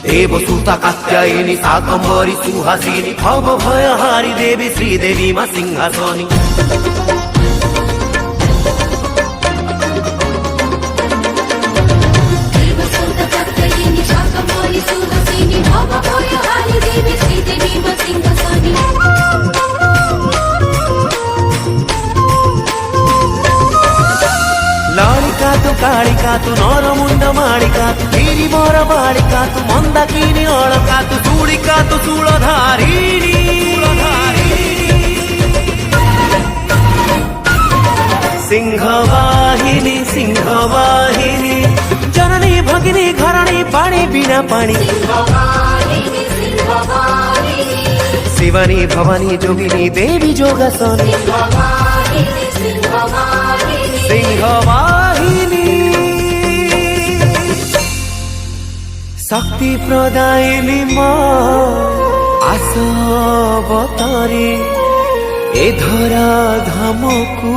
देवसुता कात्यायिनी शाकम्भरी सुहासिनी भव भयहारी देवी श्रीदेवी मा सिंहासनी लालिका तु कालिका तु नरमुंड मालिका तु गिरी मोर बालिका तु मंदाकिनी अलका तु सूलिका तु शूलधारिणी सिंहवाहिनी सिंहवाहिनी जननी भगिनी घरणी पाणी बिना पाणी शिवानी भवानी जोगिनी देवी जोगासनी सिंहवाहिनी शक्ति प्रदायिनी मां आसवतारी ए धरा धामकू